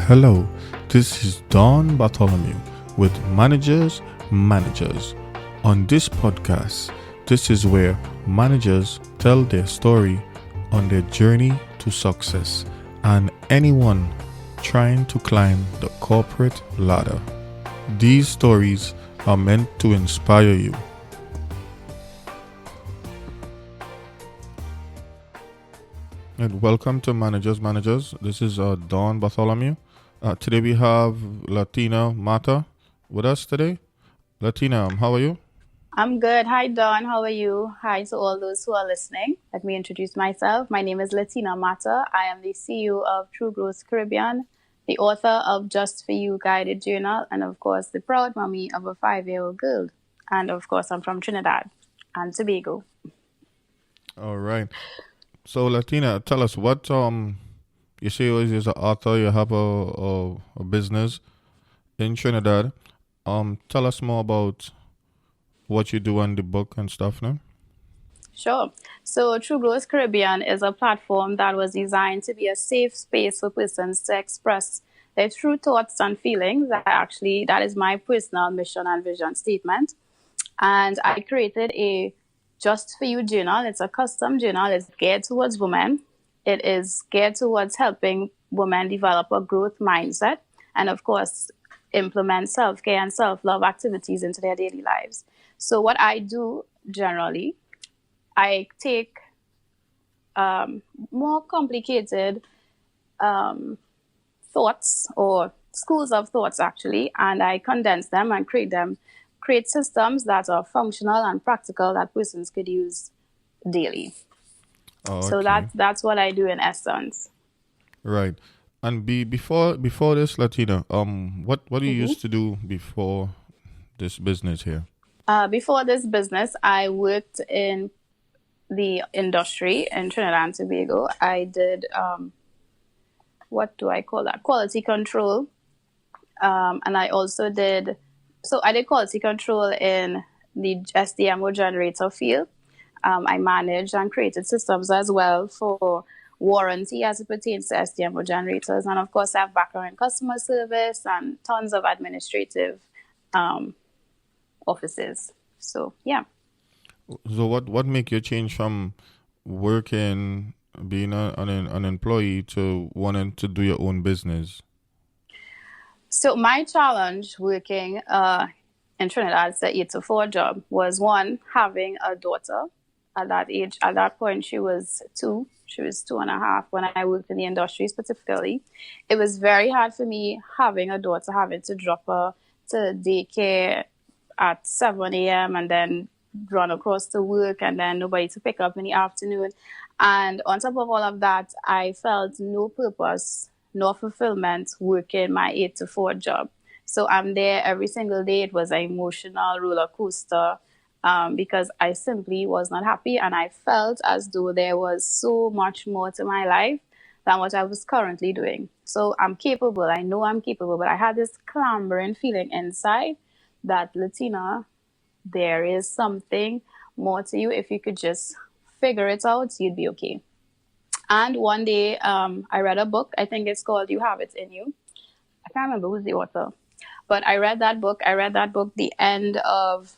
Hello, this is Don Bartholomew with Managers. On this podcast, this is where managers tell their story on their journey to success and anyone trying to climb the corporate ladder. These stories are meant to inspire you. And welcome to Managers. This is Don Bartholomew. Today we have Letina Mata with us today. Letina, how are you? I'm good. Hi, Don. How are you? Hi to all those who are listening. Let me introduce myself. My name is Letina Mata. I am the CEO of True Growth Caribbean, the author of Just For You Guided Journal, and of course, the proud mommy of a 5-year-old girl. And of course, I'm from Trinidad and Tobago. All right. So Latina, tell us what you say you're an author. You have a business in Trinidad. Tell us more about what you do on the book and stuff now. Sure. So, True Growth Caribbean is a platform that was designed to be a safe space for persons to express their true thoughts and feelings. That is my personal mission and vision statement. And I created a Just For You journal. It's a custom journal. It's geared towards women. It is geared towards helping women develop a growth mindset and, of course, implement self-care and self-love activities into their daily lives. So what I do generally, I take more complicated thoughts or schools of thoughts actually, and I condense them and create systems that are functional and practical that persons could use daily. Oh, So okay. that's what I do in essence. Right. And before this, Latina, what do you used to do before this business here? Before this business, I worked in the industry in Trinidad and Tobago. I did what do I call that? Quality control. And I also I did quality control in the SDMO generator field. I managed and created systems as well for warranty as it pertains to SDMO generators. And of course, I have background in customer service and tons of administrative offices. So, yeah. So what make you change from working being an employee to wanting to do your own business? So my challenge working in Trinidad as the 8 to 4 job was one, having a daughter at that age. At that point, she was 2. She was 2.5 when I worked in the industry specifically. It was very hard for me having a daughter, having to drop her to daycare at 7 a.m. and then run across to work and then nobody to pick up in the afternoon. And on top of all of that, I felt no purpose nor fulfillment working my 8 to 4 job. So I'm there every single day. It was an emotional roller coaster because I simply was not happy and I felt as though there was so much more to my life than what I was currently doing. So I'm capable. I know I'm capable, but I had this clambering feeling inside that Latina, there is something more to you. If you could just figure it out, you'd be okay. And one day, I read a book. I think it's called You Have It In You. I can't remember who's the author, but I read that book. I read that book the end of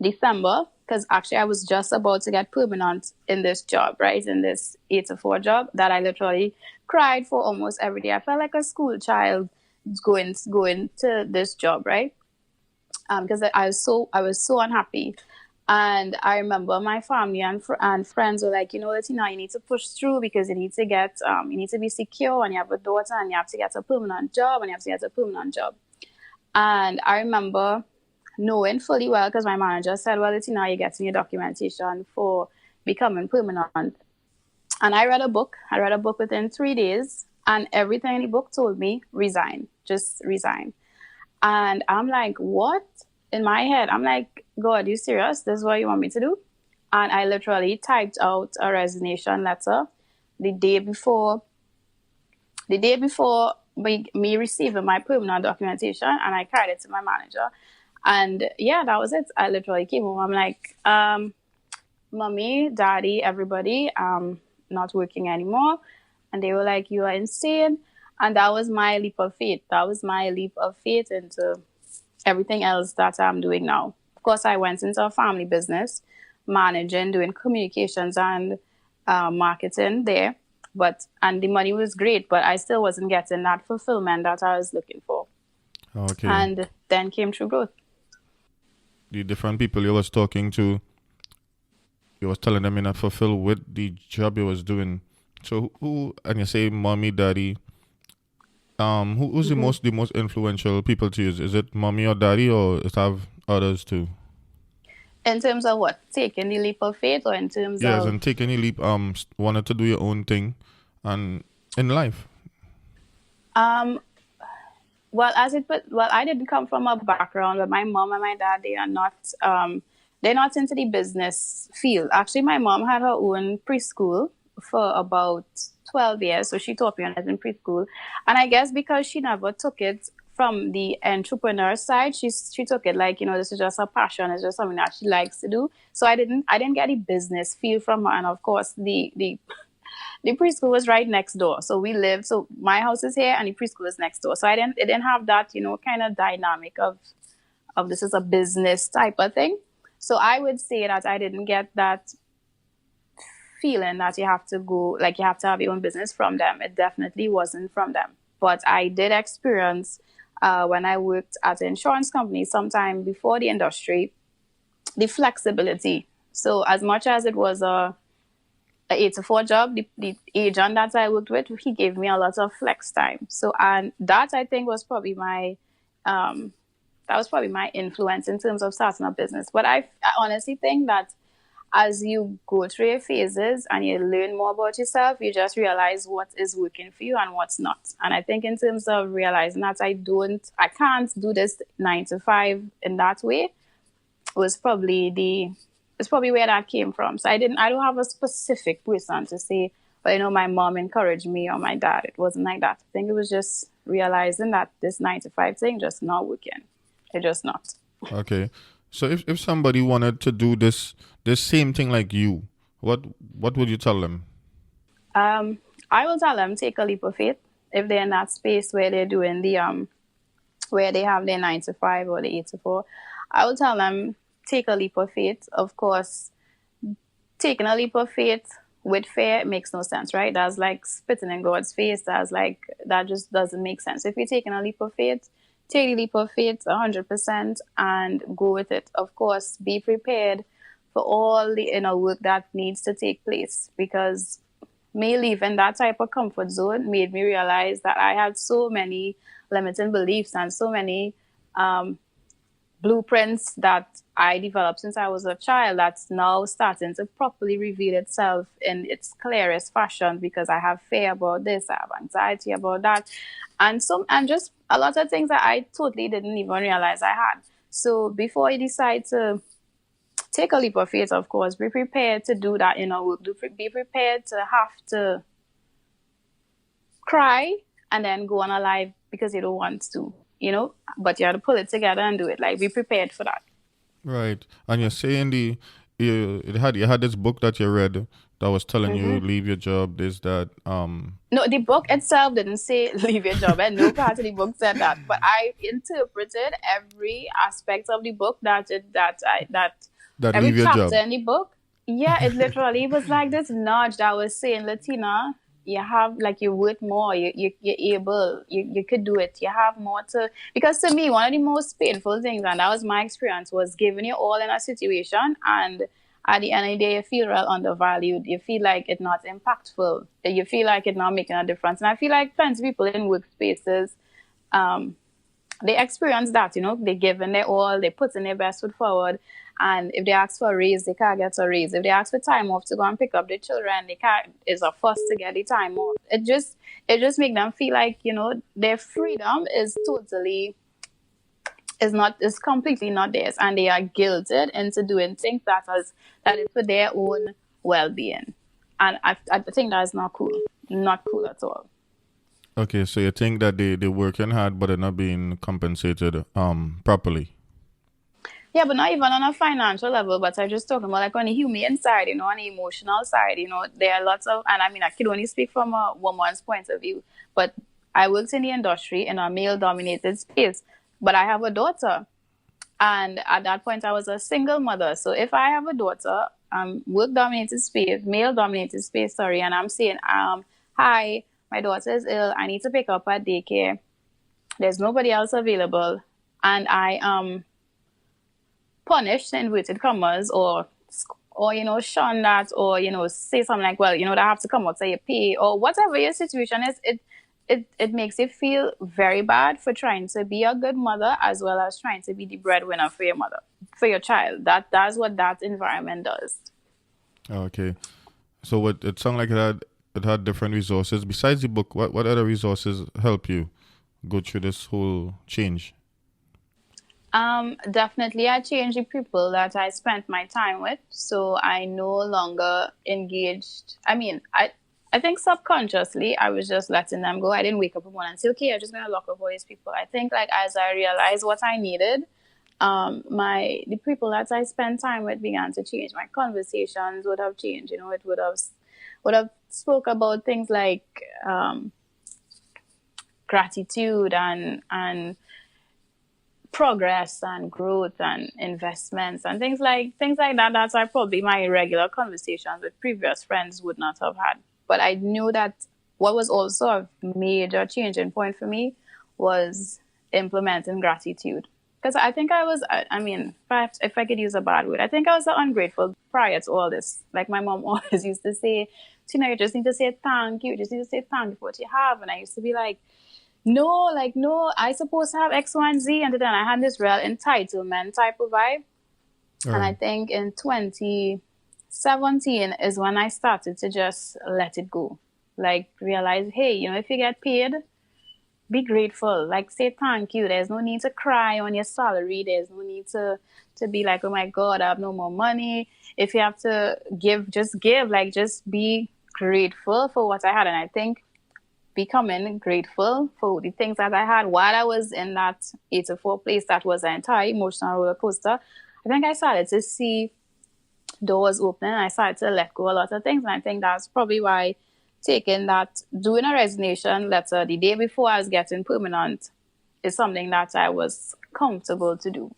December because actually I was just about to get permanent in this job, right? In this 8 to 4 job that I literally cried for almost every day. I felt like a school child going to this job, right? Because I was so unhappy. And I remember my family and friends were like, Latina, you need to push through because you need to be secure and you have a daughter and you have to get a permanent job and you have to get a permanent job. And I remember knowing fully well because my manager said, well, Latina, you're getting your documentation for becoming permanent. And I read a book. I read a book within 3 days and everything in the book told me resign, just resign. And I'm like, what? In my head, I'm like, God, you serious? This is what you want me to do? And I literally typed out a resignation letter the day before me receiving my permanent documentation, and I carried it to my manager. And yeah, that was it. I literally came home. I'm like, mommy, daddy, everybody, not working anymore. And they were like, you are insane. And that was my leap of faith. That was my leap of faith into everything else that I'm doing now. Of course, I went into a family business, managing, doing communications and marketing there. But and the money was great, but I still wasn't getting that fulfillment that I was looking for. Okay. And then came True Growth. The different people you was talking to, you was telling them you're not fulfilled with the job you was doing. So who and you say mommy, daddy, who's Mm-hmm. the most influential people to you? Is it mommy or daddy, or it have others too? In terms of what? Taking the leap of faith, or in terms Yes, of and take any leap. Wanted to do your own thing, and in life. um well, well, I didn't come from a background where my mom and my dad, they are not they're not into the business field. Actually, my mom had her own preschool for about 12 years, so she taught me on it in preschool. And I guess because she never took it from the entrepreneur side, she took it like, this is just a passion, it's just something that she likes to do. So I didn't get a business feel from her. And of course, the preschool was right next door. So we lived, so my house is here and the preschool is next door. So it didn't have that, kind of dynamic of this is a business type of thing. So I would say that I didn't get that feeling that you have to go, like you have to have your own business from them. It definitely wasn't from them. But I did experience when I worked at an insurance company sometime before the industry, the flexibility. So as much as it was a 8 to 4 job, the agent that I worked with, he gave me a lot of flex time. So, and that I think was probably um, my influence in terms of starting a business. But I honestly think that as you go through your phases and you learn more about yourself, you just realize what is working for you and what's not. And I think in terms of realizing that I can't do this 9 to 5 in that way, was probably the it's probably where that came from. So I don't have a specific person to say, but my mom encouraged me or my dad. It wasn't like that. I think it was just realizing that this 9 to 5 thing just not working. It just not. Okay. So if somebody wanted to do this same thing like you, what would you tell them? Um, I will tell them take a leap of faith if they're in that space where they're doing the where they have their 9 to 5 or the 8 to 4. I will tell them take a leap of faith. Of course, taking a leap of faith with fear makes no sense, right? That's like spitting in God's face. That just doesn't make sense. If you're taking a leap of faith, take a leap of faith 100% and go with it. Of course, be prepared for all the inner work that needs to take place, because me leaving that type of comfort zone made me realize that I had so many limiting beliefs and so many blueprints that I developed since I was a child that's now starting to properly reveal itself in its clearest fashion, because I have fear about this, I have anxiety about that, and just a lot of things that I totally didn't even realize I had. So before you decide to take a leap of faith, of course, be prepared to do that inner work. Be prepared to have to cry and then go on a live because you don't want to. But you have to pull it together and do it. Like, be prepared for that. Right. And you're saying you had this book that you read that was telling you Mm-hmm. leave your job, this, that. No, the book itself didn't say leave your job, and no part of the book said that. But I interpreted every aspect of the book that That every leave your chapter job. in the book. Yeah, it literally was like this nudge that was saying, Latina, you have, like, you're worth more. You're able. You could do it. You have more to. Because to me, one of the most painful things, and that was my experience, was giving you all in a situation, and at the end of the day, you feel real undervalued. You feel like it's not impactful. You feel like it's not making a difference. And I feel like plenty of people in workspaces, um, they experience that. They give in their all, they put in their best foot forward. And if they ask for a raise, they can't get a raise. If they ask for time off to go and pick up their children, they can't. It's a fuss to get the time off. It just make them feel like their freedom is completely not theirs, and they are guilted into doing things that is for their own well-being. And I think that is not cool at all. Okay, so you think that they working hard but they're not being compensated properly. Yeah, but not even on a financial level, but I'm just talking about like on the human side, on the emotional side, there are lots of, and I mean, I can only speak from a woman's point of view, but I worked in the industry in a male dominated space, but I have a daughter. And at that point, I was a single mother. So if I have a daughter, work dominated space, male dominated space, sorry, and I'm saying, hi, my daughter is ill. I need to pick up at daycare. There's nobody else available. And I am punished in inverted commas or shun that, or say something like, well, that I have to come out say you pay, or whatever your situation is. It makes you feel very bad for trying to be a good mother as well as trying to be the breadwinner for your mother, for your child. That's what that environment does. Okay. So what it sounded like it had different resources. Besides the book, what other resources help you go through this whole change? Definitely I changed the people that I spent my time with. So I no longer engaged. I think subconsciously I was just letting them go. I didn't wake up one and say, okay, I'm just gonna lock up all these people. I think like as I realized what I needed, the people that I spent time with began to change. My conversations would have changed. It would have spoke about things like gratitude and progress and growth and investments and things like that. That's like probably my regular conversations with previous friends would not have had. But I knew that what was also a major changing point for me was implementing gratitude. Because I think I was, perhaps if I could use a bad word, I think I was ungrateful prior to all this. Like my mom always used to say, Tina, you just need to say thank you. You just need to say thank you for what you have. And I used to be like, no, I supposed to have X, Y, and Z. And then I had this real entitlement type of vibe. And I think in 2017 is when I started to just let it go. Like realize, hey, if you get paid, be grateful. Like say thank you. There's no need to cry on your salary. There's no need to be like, oh my God, I have no more money. If you have to give, just give. Like just be grateful for what I had. And I think becoming grateful for the things that I had while I was in that 84 place that was an entire emotional roller coaster. I think I started to see doors open and I started to let go a lot of things. And I think that's probably why doing a resignation letter the day before I was getting permanent is something that I was comfortable to do,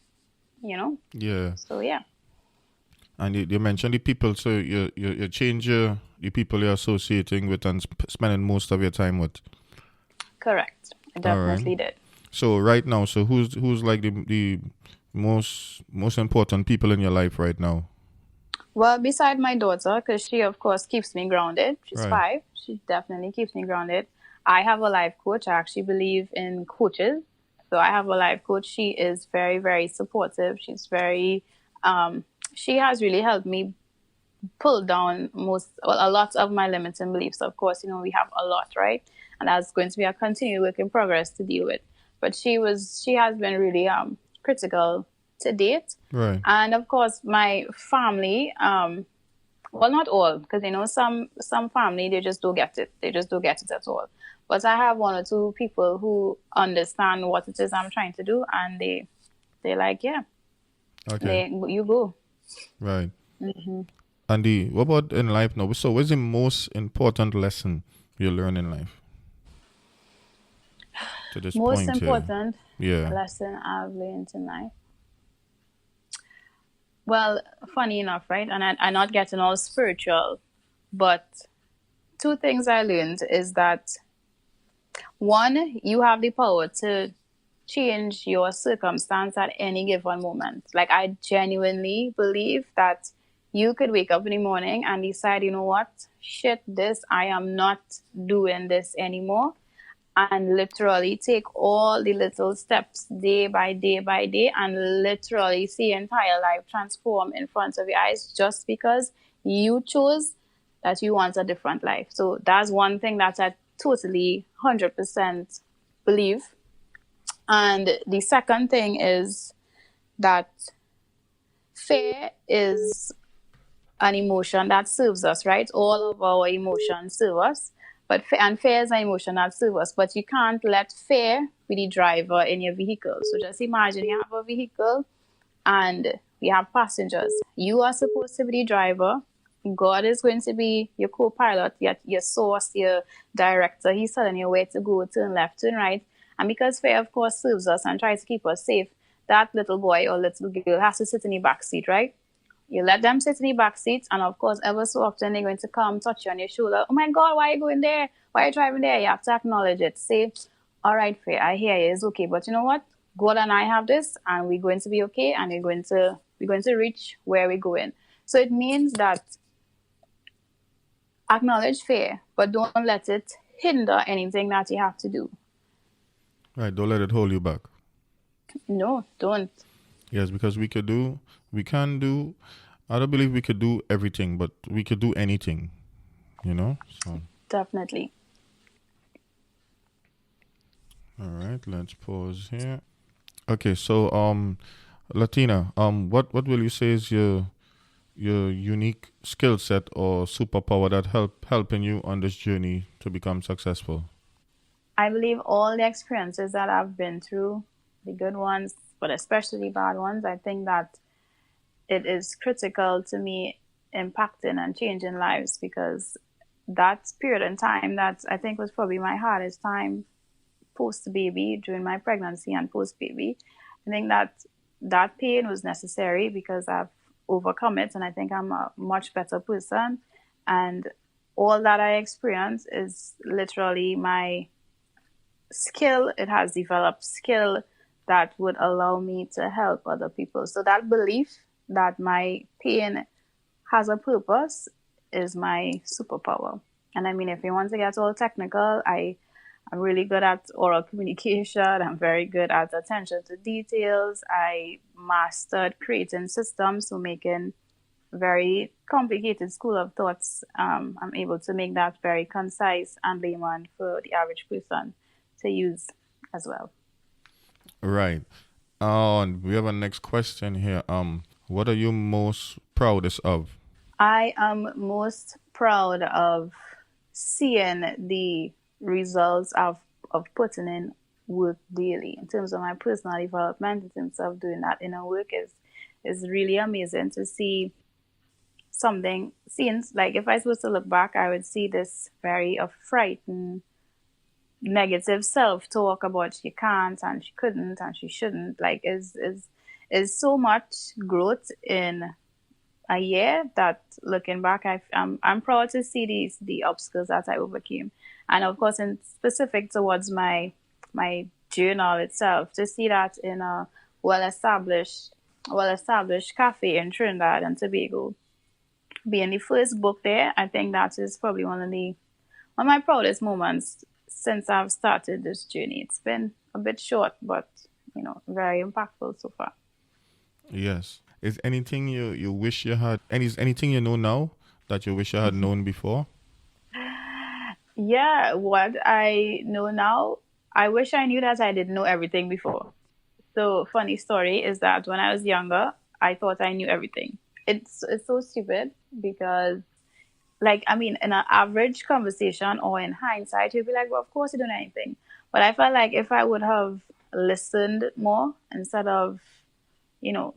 Yeah. So, yeah. And you mentioned the people, so you change the people you're associating with and spending most of your time with. Correct. I definitely did. So right now, who's like the most important people in your life right now? Well, beside my daughter, because she, of course, keeps me grounded. She's 5. She definitely keeps me grounded. I have a life coach. I actually believe in coaches. So I have a life coach. She is very, very supportive. She's very, she has really helped me pull down a lot of my limiting beliefs. Of course, we have a lot, right? And that's going to be a continued work in progress to deal with. But she has been really critical to date. Right. And of course, my family, well, not all, because some family they just don't get it. They just don't get it at all. But I have one or two people who understand what it is I'm trying to do, and they're like, yeah, okay, you go. Right. Mm-hmm. And what about in life now? So, what's the most important lesson you learn in life? To this most point, important yeah. lesson I've learned in life. Well, funny enough, right? And I'm not getting all spiritual, but 2 things I learned is that 1, you have the power to change your circumstance at any given moment. Like I genuinely believe that you could wake up in the morning and decide, you know what, shit, I am not doing this anymore. And literally take all the little steps day by day by day and literally see your entire life transform in front of your eyes just because you chose that you want a different life. So that's one thing that I totally 100% believe. And the second thing is that fear is an emotion that serves us, right? All of our emotions serve us. But fear is an emotion that serves us. But you can't let fear be the driver in your vehicle. So just imagine you have a vehicle and we have passengers. You are supposed to be the driver. God is going to be your co-pilot, your source, your director. He's telling you where to go, turn left, turn right. And because fear, of course, serves us and tries to keep us safe, that little boy or little girl has to sit in the back seat, right? You let them sit in the back seat, and of course, ever so often they're going to come touch you on your shoulder. Oh my God, why are you going there? Why are you driving there? You have to acknowledge it. Say, all right, Faye, I hear you. It's okay, but you know what? God and I have this, and we're going to be okay, and we're going to reach where we're going. So it means that acknowledge fear, but don't let it hinder anything that you have to do. Right. Don't let it hold you back. No, don't. Yes, because we can do. I don't believe we could do everything, but we could do anything. So Definitely. all right, let's pause here. Okay, so Latina, what will you say is your unique skill set or superpower that helping you on this journey to become successful? I believe all the experiences that I've been through, the good ones, but especially the bad ones, I think that it is critical to me impacting and changing lives, because that period in time that I think was probably my hardest time post baby, during my pregnancy and post baby, I think that pain was necessary because I've overcome it, and I think I'm a much better person. And all that I experience is literally my skill. It has developed skill that would allow me to help other people. So that belief that my pain has a purpose is my superpower. And I mean, if you want to get all technical, I'm really good at oral communication. I'm very good at attention to details. I mastered creating systems, so making very complicated school of thoughts. I'm able to make that very concise and layman for the average person to use as well. Right. And we have a next question here. What are you most proudest of? I am most proud of seeing the results of putting in work daily in terms of my personal development, in terms of doing that inner work is really amazing to see something. Since, like, if I was to look back, I would see this very frightened negative self-talk about she can't and she couldn't and she shouldn't, like, is so much growth in a year that, looking back, I'm proud to see the obstacles that I overcame, and of course in specific towards my journal itself, to see that in a well established cafe in Trinidad and Tobago, being the first book there. I think that is probably one of my proudest moments since I've started this journey. It's been a bit short, but very impactful so far. Yes. Is anything you wish you had? Anything you know now that you wish you had known before? Yeah, what I know now, I wish I knew that I didn't know everything before. So, funny story is that when I was younger, I thought I knew everything. It's so stupid because, like, I mean, in an average conversation or in hindsight, you'd be like, well, of course you don't know anything. But I felt like if I would have listened more instead of,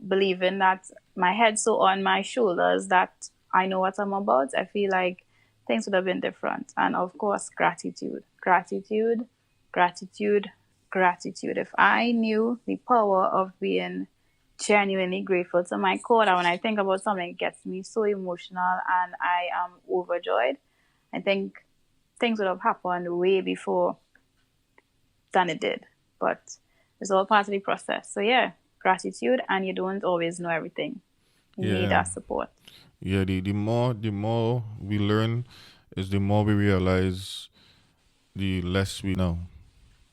believing that my head's so on my shoulders that I know what I'm about, I feel like things would have been different. And of course, gratitude, gratitude, gratitude, gratitude. If I knew the power of being genuinely grateful to my core, that when I think about something, it gets me so emotional and I am overjoyed, I think things would have happened way before than it did. But it's all part of the process. So yeah, gratitude, and you don't always know everything. You need Yeah. that support. Yeah, the more we learn is the more we realize the less we know.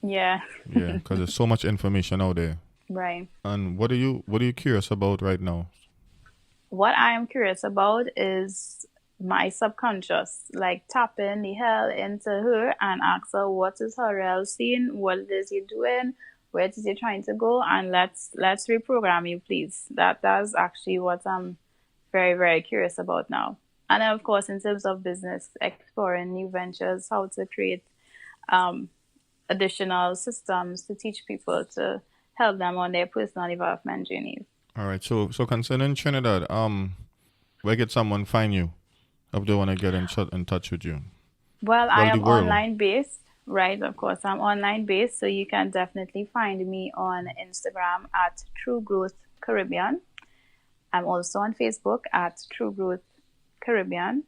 Yeah, Yeah, because there's so much information out there. right. And what are you curious about right now? What I am curious about is my subconscious, like tapping the hell into her and ask her what is her real scene, what it is you're doing, where it is you're trying to go, and let's reprogram you, please. That's actually what I'm very, very curious about now. And then, of course, in terms of business, exploring new ventures, how to create um, additional systems to teach people to help them on their personal development journeys. All right. So concerning Trinidad, where could someone find you? If they want to get in touch with you. Well, I Well, the am world. online based, right? Of course, I'm online based, so you can definitely find me on Instagram at True Growth Caribbean. I'm also on Facebook at True Growth Caribbean,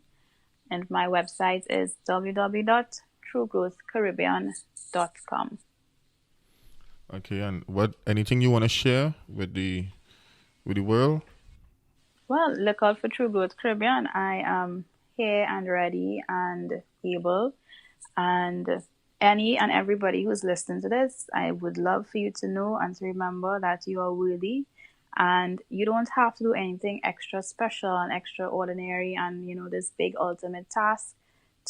and my website is www.truegrowthcaribbean.com. Okay, and what anything you want to share with the world? Well, look out for True Growth Caribbean. I am here and ready and able. And any and everybody who's listening to this, I would love for you to know and to remember that you are worthy and you don't have to do anything extra special and extraordinary and, this big ultimate task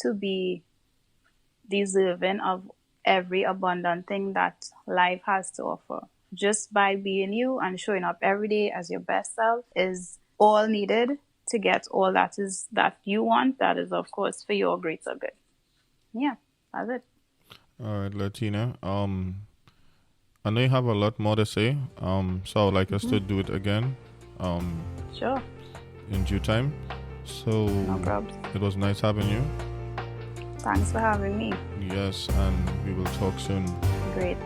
to be deserving of every abundant thing that life has to offer. Just by being you and showing up every day as your best self is all needed to get all that you want. That is, of course, for your greater good. Yeah, that's it. All right, Latina. I know you have a lot more to say. So I would like us to do it again. Um, Sure. in due time. So No problems. it was nice having you. Thanks for having me. Yes, and we will talk soon. Great.